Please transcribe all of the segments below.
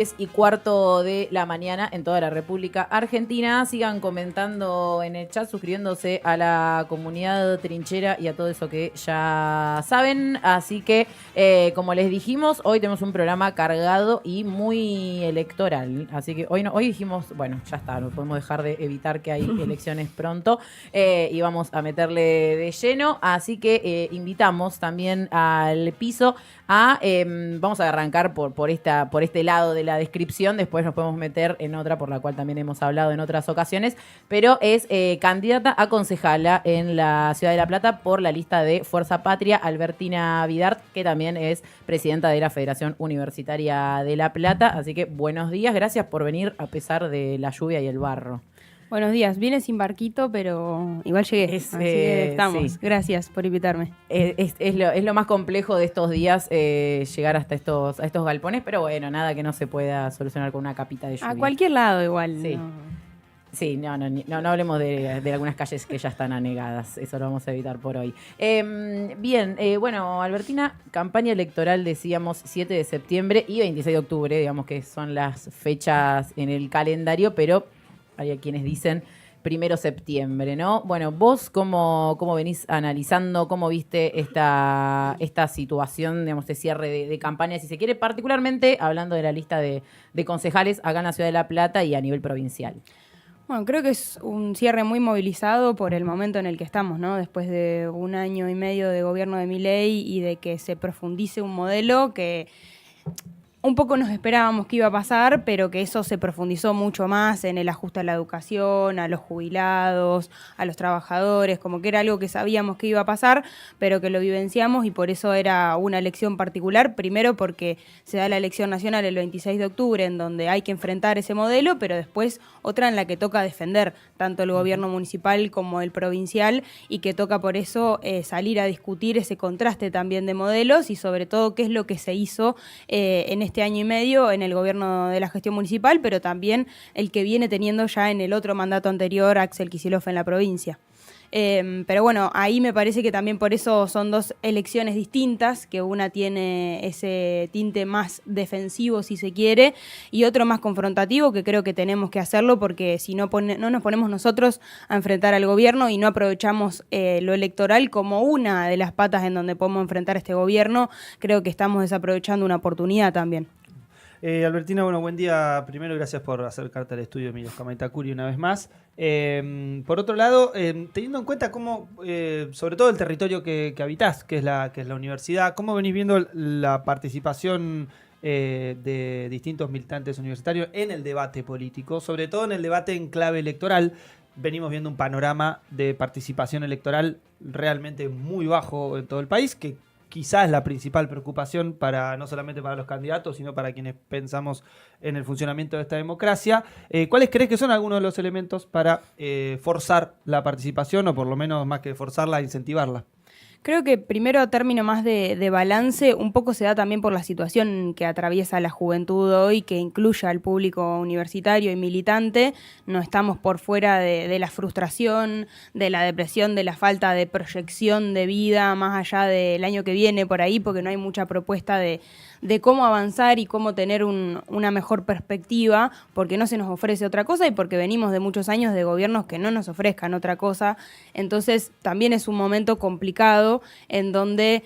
10:15 de la mañana en toda la República Argentina. Sigan comentando en el chat, suscribiéndose a la comunidad trinchera y a todo eso que ya saben. Así que, como les dijimos, hoy tenemos un programa cargado y muy electoral. Así que hoy dijimos, bueno, ya está, no podemos dejar de evitar que hay elecciones pronto y vamos a meterle de lleno. Así que invitamos también al piso vamos a arrancar por este lado de la descripción, después nos podemos meter en otra por la cual también hemos hablado en otras ocasiones, pero es candidata a concejala en la Ciudad de La Plata por la lista de Fuerza Patria, Albertina Vidart, que también es presidenta de la Federación Universitaria de La Plata. Así que buenos días, gracias por venir a pesar de la lluvia y el barro. Buenos días, vine sin barquito, pero igual llegué, así que estamos. Sí. Gracias por invitarme. Es lo más complejo de estos días, llegar hasta estos galpones, pero bueno, nada que no se pueda solucionar con una capita de lluvia. A cualquier lado igual. Sí. Sí, no hablemos de algunas calles que ya están anegadas, eso lo vamos a evitar por hoy. Bien, bueno, Albertina, campaña electoral decíamos 7 de septiembre y 26 de octubre, digamos que son las fechas en el calendario, pero hay quienes dicen 1 de septiembre, ¿no? Bueno, vos cómo venís analizando, cómo viste esta situación, digamos, de cierre de campaña, si se quiere, particularmente hablando de la lista de concejales acá en la Ciudad de La Plata y a nivel provincial. Bueno, creo que es un cierre muy movilizado por el momento en el que estamos, ¿no? Después de 1 año y medio de gobierno de Milei y de que se profundice un modelo que un poco nos esperábamos que iba a pasar, pero que eso se profundizó mucho más en el ajuste a la educación, a los jubilados, a los trabajadores, como que era algo que sabíamos que iba a pasar, pero que lo vivenciamos y por eso era una elección particular, primero porque se da la elección nacional el 26 de octubre, en donde hay que enfrentar ese modelo, pero después otra en la que toca defender tanto el gobierno municipal como el provincial y que toca por eso salir a discutir ese contraste también de modelos y sobre todo qué es lo que se hizo en este año y medio en el gobierno de la gestión municipal, pero también el que viene teniendo ya en el otro mandato anterior Axel Kicillof en la provincia. Pero bueno, ahí me parece que también por eso son dos elecciones distintas, que una tiene ese tinte más defensivo, si se quiere, y otro más confrontativo, que creo que tenemos que hacerlo, porque si no nos ponemos nosotros a enfrentar al gobierno y no aprovechamos lo electoral como una de las patas en donde podemos enfrentar este gobierno, creo que estamos desaprovechando una oportunidad también. Albertina, bueno, buen día. Primero, gracias por acercarte al estudio de Emilio Escamay-Tacuri una vez más. Por otro lado, teniendo en cuenta cómo, sobre todo el territorio que habitás, que es la universidad, ¿cómo venís viendo la participación de distintos militantes universitarios en el debate político, sobre todo en el debate en clave electoral? Venimos viendo un panorama de participación electoral realmente muy bajo en todo el país, que quizás es la principal preocupación no solamente para los candidatos, sino para quienes pensamos en el funcionamiento de esta democracia. ¿Cuáles crees que son algunos de los elementos para forzar la participación, o por lo menos más que forzarla, incentivarla? Creo que primero, a término más de balance, un poco se da también por la situación que atraviesa la juventud hoy, que incluye al público universitario y militante. No estamos por fuera de la frustración, de la depresión, de la falta de proyección de vida más allá del año que viene por ahí, porque no hay mucha propuesta de cómo avanzar y cómo tener una mejor perspectiva, porque no se nos ofrece otra cosa y porque venimos de muchos años de gobiernos que no nos ofrezcan otra cosa. Entonces también es un momento complicado en donde,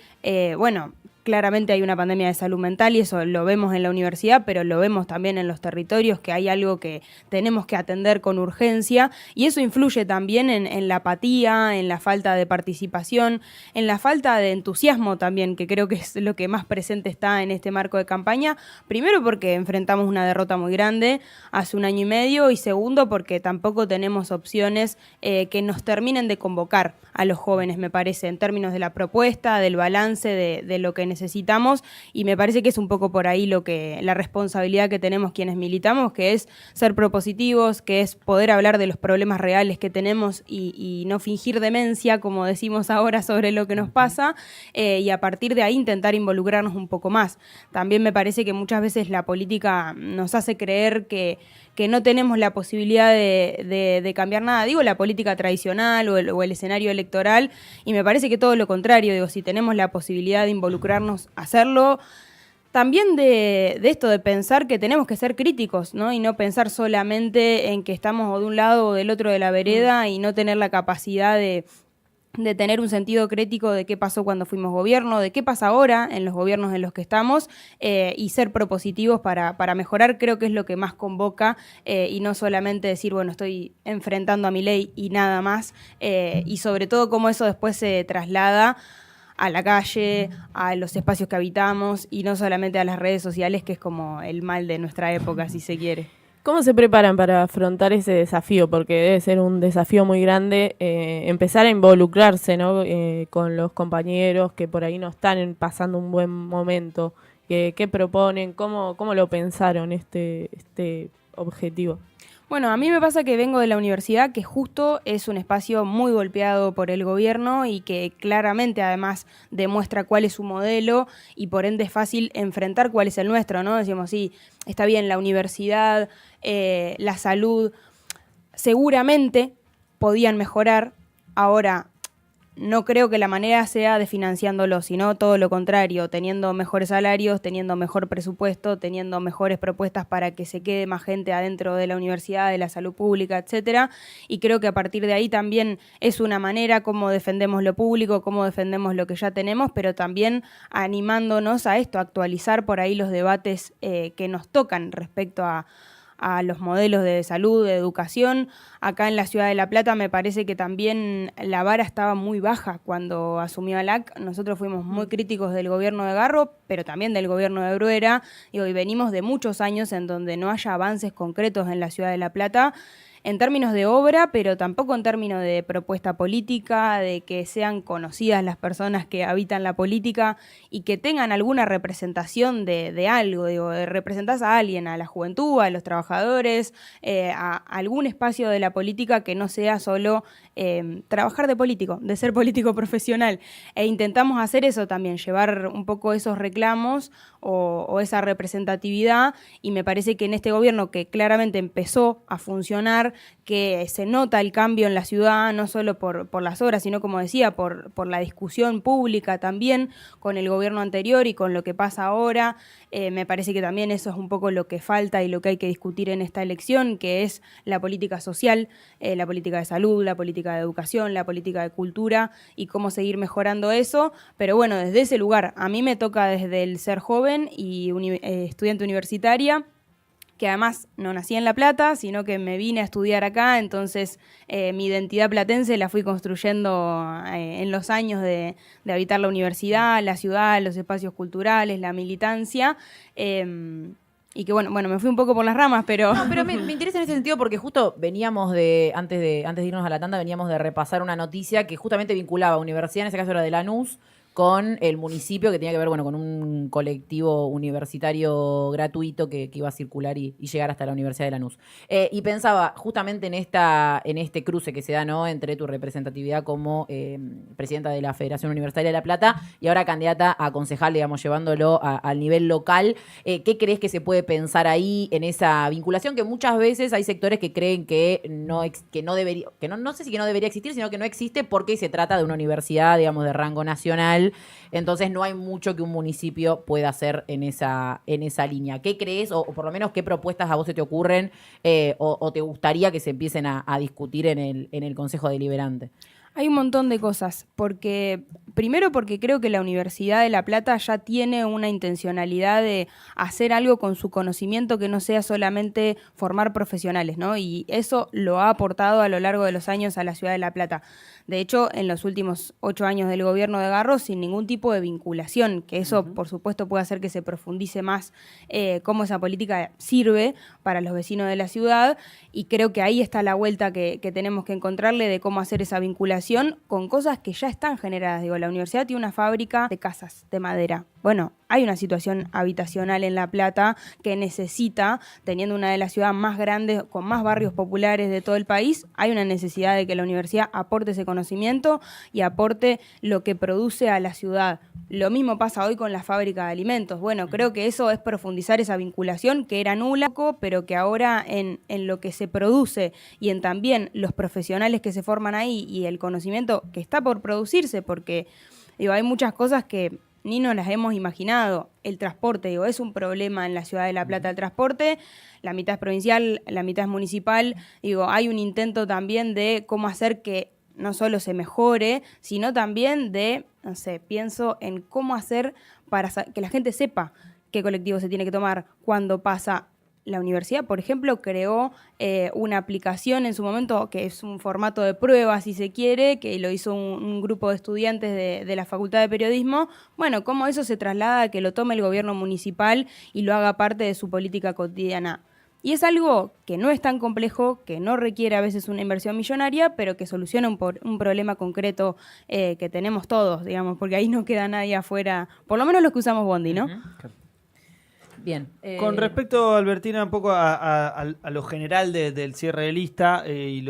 claramente hay una pandemia de salud mental y eso lo vemos en la universidad, pero lo vemos también en los territorios, que hay algo que tenemos que atender con urgencia y eso influye también en la apatía, en la falta de participación, en la falta de entusiasmo también, que creo que es lo que más presente está en este marco de campaña. Primero porque enfrentamos una derrota muy grande hace 1 año y medio y segundo porque tampoco tenemos opciones que nos terminen de convocar a los jóvenes, me parece, en términos de la propuesta, del balance, de lo que necesitamos, y me parece que es un poco por ahí la responsabilidad que tenemos quienes militamos, que es ser propositivos, que es poder hablar de los problemas reales que tenemos y no fingir demencia, como decimos ahora, sobre lo que nos pasa, y a partir de ahí intentar involucrarnos un poco más. También me parece que muchas veces la política nos hace creer que no tenemos la posibilidad de cambiar nada. Digo, la política tradicional o el escenario electoral, y me parece que todo lo contrario. Digo, si tenemos la posibilidad de involucrarnos, hacerlo. También de esto de pensar que tenemos que ser críticos, ¿no? Y no pensar solamente en que estamos o de un lado o del otro de la vereda y no tener la capacidad de tener un sentido crítico de qué pasó cuando fuimos gobierno, de qué pasa ahora en los gobiernos en los que estamos, y ser propositivos para mejorar, creo que es lo que más convoca, y no solamente decir, bueno, estoy enfrentando a Milei y nada más, y sobre todo cómo eso después se traslada a la calle, a los espacios que habitamos, y no solamente a las redes sociales, que es como el mal de nuestra época, si se quiere. ¿Cómo se preparan para afrontar ese desafío? Porque debe ser un desafío muy grande empezar a involucrarse, ¿no? Con los compañeros que por ahí no están pasando un buen momento. ¿Qué proponen? ¿Cómo lo pensaron este objetivo? Bueno, a mí me pasa que vengo de la universidad, que justo es un espacio muy golpeado por el gobierno y que claramente además demuestra cuál es su modelo y por ende es fácil enfrentar cuál es el nuestro, ¿no? Decimos, sí, está bien, la universidad, la salud, seguramente podían mejorar. Ahora, no creo que la manera sea desfinanciándolo, sino todo lo contrario, teniendo mejores salarios, teniendo mejor presupuesto, teniendo mejores propuestas para que se quede más gente adentro de la universidad, de la salud pública, etcétera. Y creo que a partir de ahí también es una manera cómo defendemos lo público, cómo defendemos lo que ya tenemos, pero también animándonos a esto, a actualizar por ahí los debates que nos tocan respecto a los modelos de salud, de educación. Acá en la ciudad de La Plata me parece que también la vara estaba muy baja cuando asumió ALAC. Nosotros fuimos muy críticos del gobierno de Garro, pero también del gobierno de Bruera, y hoy venimos de muchos años en donde no haya avances concretos en la ciudad de La Plata, en términos de obra, pero tampoco en términos de propuesta política, de que sean conocidas las personas que habitan la política y que tengan alguna representación de algo, digo, de representar a alguien, a la juventud, a los trabajadores, a algún espacio de la política que no sea solo trabajar de político, de ser político profesional. E intentamos hacer eso también, llevar un poco esos reclamos o esa representatividad, y me parece que en este gobierno que claramente empezó a funcionar, que se nota el cambio en la ciudad, no solo por las obras, sino, como decía, por la discusión pública también con el gobierno anterior y con lo que pasa ahora. Me parece que también eso es un poco lo que falta y lo que hay que discutir en esta elección, que es la política social, la política de salud, la política de educación, la política de cultura y cómo seguir mejorando eso. Pero bueno, desde ese lugar, a mí me toca desde el ser joven y estudiante universitaria, que además no nací en La Plata, sino que me vine a estudiar acá, entonces mi identidad platense la fui construyendo en los años de habitar la universidad, la ciudad, los espacios culturales, la militancia, y que bueno, me fui un poco por las ramas, pero... No, pero me interesa en ese sentido porque justo veníamos antes de irnos a la tanda, veníamos de repasar una noticia que justamente vinculaba a universidad, en ese caso era de Lanús, con el municipio, que tenía que ver, bueno, con un colectivo universitario gratuito que iba a circular y llegar hasta la Universidad de Lanús. Y pensaba justamente en este cruce que se da, ¿no?, entre tu representatividad como presidenta de la Federación Universitaria de La Plata y ahora candidata a concejal, digamos, llevándolo al nivel local. ¿Qué crees que se puede pensar ahí en esa vinculación? Que muchas veces hay sectores que creen que no debería, no sé si que no debería existir, sino que no existe porque se trata de una universidad, digamos, de rango nacional. Entonces no hay mucho que un municipio pueda hacer en esa línea. ¿Qué crees o por lo menos qué propuestas a vos se te ocurren o te gustaría que se empiecen a discutir en el Consejo Deliberante? Hay un montón de cosas, primero porque creo que la Universidad de La Plata ya tiene una intencionalidad de hacer algo con su conocimiento que no sea solamente formar profesionales, ¿no? Y eso lo ha aportado a lo largo de los años a la Ciudad de La Plata. De hecho, en los últimos 8 años del gobierno de Garro, sin ningún tipo de vinculación, que eso, por supuesto, puede hacer que se profundice más cómo esa política sirve para los vecinos de la ciudad, y creo que ahí está la vuelta que tenemos que encontrarle de cómo hacer esa vinculación con cosas que ya están generadas. Digo, la universidad tiene una fábrica de casas de madera. Bueno, hay una situación habitacional en La Plata que necesita, teniendo una de las ciudades más grandes, con más barrios populares de todo el país, hay una necesidad de que la universidad aporte ese conocimiento y aporte lo que produce a la ciudad. Lo mismo pasa hoy con la fábrica de alimentos. Bueno, creo que eso es profundizar esa vinculación que era nula, pero que ahora en lo que se produce y en también los profesionales que se forman ahí y el conocimiento que está por producirse, porque digo, hay muchas cosas que ni nos las hemos imaginado. El transporte, digo, es un problema en la ciudad de La Plata el transporte, la mitad es provincial, la mitad es municipal, digo, hay un intento también de cómo hacer que no solo se mejore, sino también de, no sé, pienso en cómo hacer para que la gente sepa qué colectivo se tiene que tomar cuando pasa. La universidad, por ejemplo, creó una aplicación en su momento que es un formato de prueba, si se quiere, que lo hizo un grupo de estudiantes de la Facultad de Periodismo. Bueno, cómo eso se traslada a que lo tome el gobierno municipal y lo haga parte de su política cotidiana. Y es algo que no es tan complejo, que no requiere a veces una inversión millonaria, pero que soluciona un problema concreto que tenemos todos, digamos, porque ahí no queda nadie afuera, por lo menos los que usamos Bondi, ¿no? Bien. Con respecto, Albertina, un poco a lo general del cierre de lista y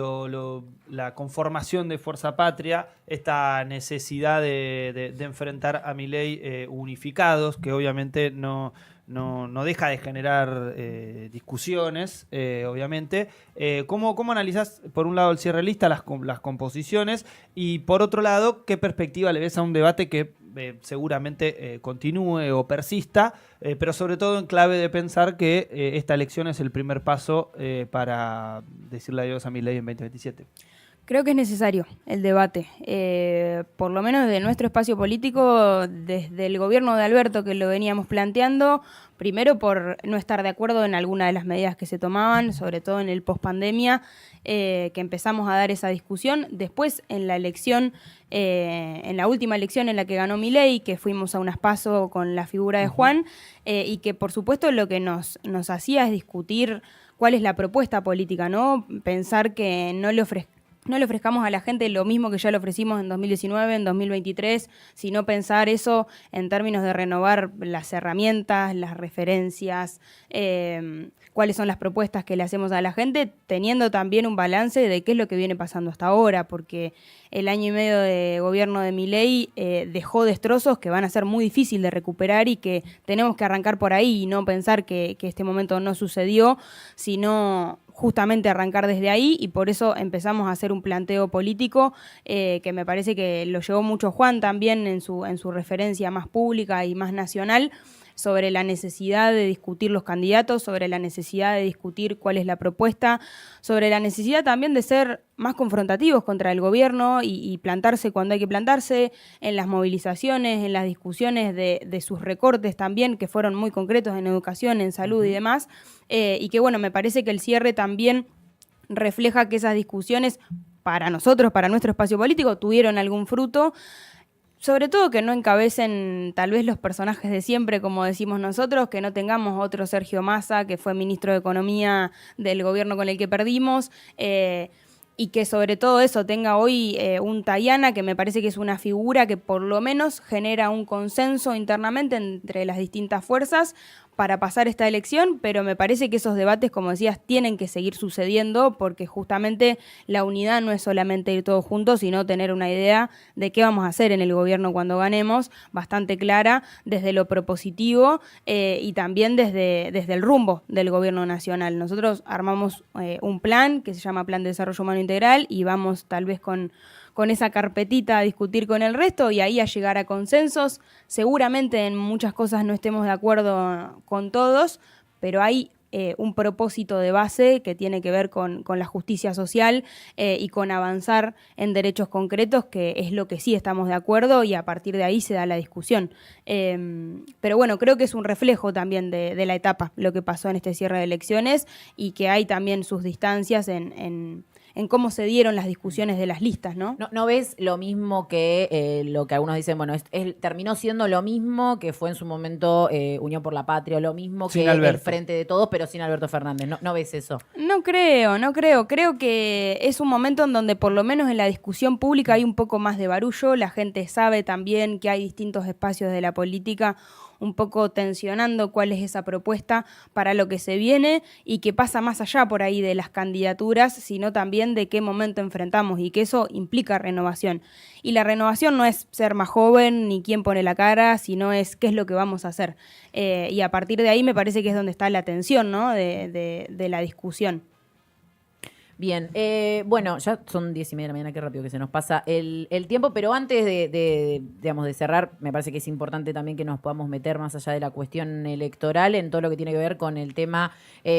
la conformación de Fuerza Patria, esta necesidad de enfrentar a Milei unificados, que obviamente no deja de generar discusiones, obviamente. ¿Cómo analizás, por un lado, el cierre de lista, las composiciones, y por otro lado, qué perspectiva le ves a un debate que seguramente continúe o persista, pero sobre todo en clave de pensar que esta elección es el primer paso para decirle adiós a Milei en 2027? Creo que es necesario el debate, por lo menos de nuestro espacio político, desde el gobierno de Alberto, que lo veníamos planteando, primero por no estar de acuerdo en alguna de las medidas que se tomaban, sobre todo en el pospandemia, que empezamos a dar esa discusión. Después, en la elección, en la última elección en la que ganó Milei, que fuimos a unas PASO con la figura de Juan, y que por supuesto lo que nos hacía es discutir cuál es la propuesta política, ¿no? Pensar que no le ofrezcamos a la gente lo mismo que ya le ofrecimos en 2019, en 2023, sino pensar eso en términos de renovar las herramientas, las referencias, cuáles son las propuestas que le hacemos a la gente, teniendo también un balance de qué es lo que viene pasando hasta ahora, porque el año y medio de gobierno de Milei dejó destrozos que van a ser muy difícil de recuperar y que tenemos que arrancar por ahí y no pensar que este momento no sucedió, sino justamente arrancar desde ahí, y por eso empezamos a hacer un planteo político que me parece que lo llevó mucho Juan también en su referencia más pública y más nacional, sobre la necesidad de discutir los candidatos, sobre la necesidad de discutir cuál es la propuesta, sobre la necesidad también de ser más confrontativos contra el gobierno y plantarse cuando hay que plantarse, en las movilizaciones, en las discusiones de sus recortes también, que fueron muy concretos en educación, en salud y demás, y que bueno, me parece que el cierre también refleja que esas discusiones para nosotros, para nuestro espacio político, tuvieron algún fruto. Sobre todo que no encabecen tal vez los personajes de siempre, como decimos nosotros, que no tengamos otro Sergio Massa, que fue ministro de Economía del gobierno con el que perdimos, y que sobre todo eso tenga hoy un Tayana, que me parece que es una figura que por lo menos genera un consenso internamente entre las distintas fuerzas para pasar esta elección, pero me parece que esos debates, como decías, tienen que seguir sucediendo, porque justamente la unidad no es solamente ir todos juntos, sino tener una idea de qué vamos a hacer en el gobierno cuando ganemos, bastante clara, desde lo propositivo y también desde el rumbo del gobierno nacional. Nosotros armamos un plan que se llama Plan de Desarrollo Humano Integral y vamos tal vez con esa carpetita a discutir con el resto y ahí a llegar a consensos. Seguramente en muchas cosas no estemos de acuerdo con todos, pero hay un propósito de base que tiene que ver con la justicia social y con avanzar en derechos concretos, que es lo que sí estamos de acuerdo, y a partir de ahí se da la discusión. Pero bueno, creo que es un reflejo también de la etapa, lo que pasó en este cierre de elecciones, y que hay también sus distancias en cómo se dieron las discusiones de las listas, ¿no? ¿No ves lo mismo que lo que algunos dicen, bueno, terminó siendo lo mismo que fue en su momento Unión por la Patria, lo mismo que el Frente de Todos, pero sin Alberto Fernández? ¿No ves eso? No creo. Creo que es un momento en donde por lo menos en la discusión pública hay un poco más de barullo, la gente sabe también que hay distintos espacios de la política un poco tensionando cuál es esa propuesta para lo que se viene, y que pasa más allá por ahí de las candidaturas, sino también de qué momento enfrentamos, y que eso implica renovación. Y la renovación no es ser más joven ni quién pone la cara, sino es qué es lo que vamos a hacer. Y a partir de ahí me parece que es donde está la tensión, ¿no? de la discusión. Bien, bueno, ya son 10:30 de la mañana, qué rápido que se nos pasa el tiempo, pero antes digamos, de cerrar, me parece que es importante también que nos podamos meter más allá de la cuestión electoral en todo lo que tiene que ver con el tema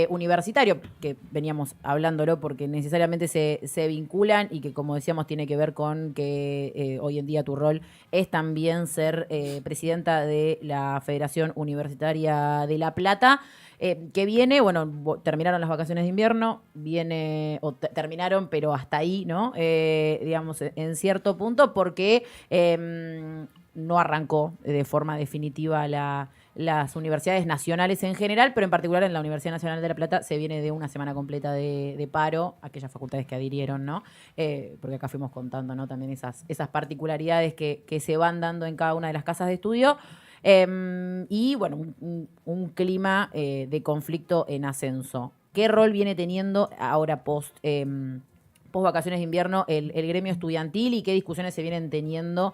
universitario, que veníamos hablándolo porque necesariamente se vinculan y que, como decíamos, tiene que ver con que hoy en día tu rol es también ser presidenta de la Federación Universitaria de La Plata. Que viene, bueno, terminaron las vacaciones de invierno, terminaron, pero hasta ahí, ¿no? Digamos, en cierto punto, porque no arrancó de forma definitiva las universidades nacionales en general, pero en particular en la Universidad Nacional de La Plata se viene de una semana completa de paro, aquellas facultades que adhirieron, ¿no? Porque acá fuimos contando, ¿no? También esas particularidades que se van dando en cada una de las casas de estudio. Y bueno, un clima de conflicto en ascenso. ¿Qué rol viene teniendo ahora post vacaciones de invierno el gremio estudiantil y qué discusiones se vienen teniendo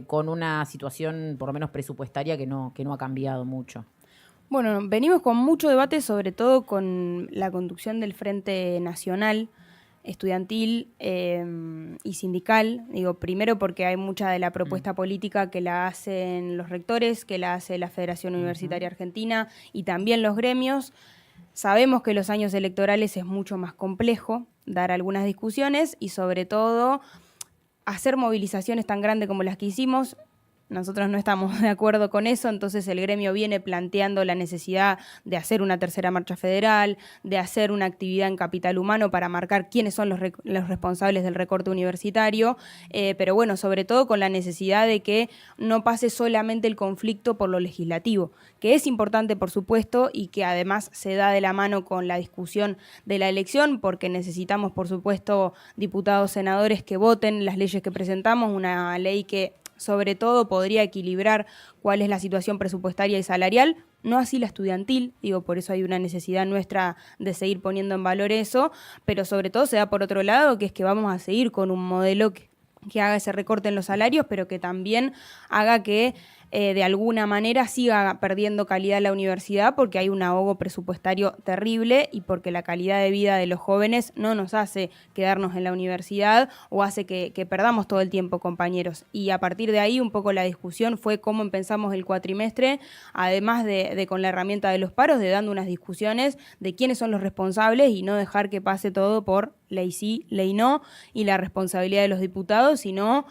con una situación por lo menos presupuestaria que no ha cambiado mucho? Bueno, venimos con mucho debate, sobre todo con la conducción del Frente Nacional estudiantil y sindical. Digo, primero porque hay mucha de la propuesta política que la hacen los rectores, que la hace la Federación Universitaria Argentina y también los gremios. Sabemos que los años electorales es mucho más complejo dar algunas discusiones y sobre todo hacer movilizaciones tan grandes como las que hicimos. Nosotros no estamos de acuerdo con eso, entonces el gremio viene planteando la necesidad de hacer una tercera marcha federal, de hacer una actividad en capital humano para marcar quiénes son los responsables del recorte universitario, pero bueno, sobre todo con la necesidad de que no pase solamente el conflicto por lo legislativo, que es importante por supuesto y que además se da de la mano con la discusión de la elección, porque necesitamos por supuesto diputados, senadores que voten las leyes que presentamos, una ley que sobre todo podría equilibrar cuál es la situación presupuestaria y salarial, no así la estudiantil, digo, por eso hay una necesidad nuestra de seguir poniendo en valor eso, pero sobre todo se da por otro lado, que es que vamos a seguir con un modelo que haga ese recorte en los salarios, pero que también haga que de alguna manera siga perdiendo calidad la universidad porque hay un ahogo presupuestario terrible y porque la calidad de vida de los jóvenes no nos hace quedarnos en la universidad o hace que perdamos todo el tiempo, compañeros. Y a partir de ahí un poco la discusión fue cómo empezamos el cuatrimestre, además de con la herramienta de los paros, de dando unas discusiones de quiénes son los responsables y no dejar que pase todo por ley sí, ley no, y la responsabilidad de los diputados, sino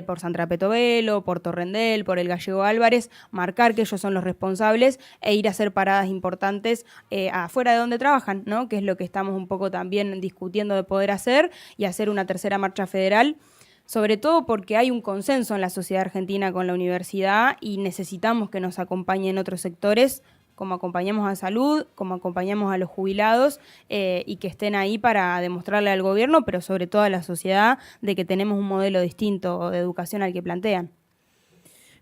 por Sandra Petovelo, por Torrendel, por el Gallego Álvarez, marcar que ellos son los responsables e ir a hacer paradas importantes afuera de donde trabajan, ¿no? Que es lo que estamos un poco también discutiendo de poder hacer y hacer una tercera marcha federal, sobre todo porque hay un consenso en la sociedad argentina con la universidad y necesitamos que nos acompañen otros sectores, como acompañamos a salud, como acompañamos a los jubilados y que estén ahí para demostrarle al gobierno, pero sobre todo a la sociedad, de que tenemos un modelo distinto de educación al que plantean.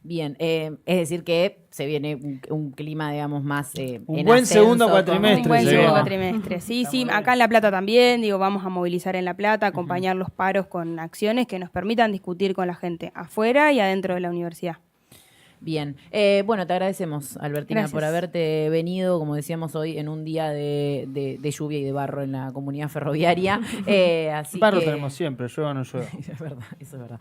Bien, es decir que se viene un clima, digamos, más un buen segundo cuatrimestre. Un buen segundo cuatrimestre, sí, sí. Acá en La Plata también, digo, vamos a movilizar en La Plata, acompañar los paros con acciones que nos permitan discutir con la gente afuera y adentro de la universidad. Bien, bueno, te agradecemos, Albertina, Gracias. por haberte venido, como decíamos hoy, en un día de lluvia y de barro en la comunidad ferroviaria. Así Barro que tenemos siempre, llueva o no llueva. Eso es verdad.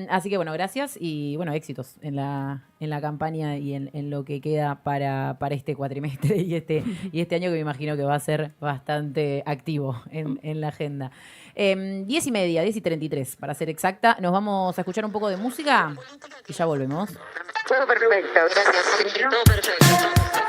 Así que bueno, gracias y bueno, éxitos en la campaña y en lo que queda para este cuatrimestre y este año que me imagino que va a ser bastante activo en la agenda. 10:30, 10:33 para ser exacta. Nos vamos a escuchar un poco de música y ya volvemos. Todo perfecto, gracias. Todo perfecto.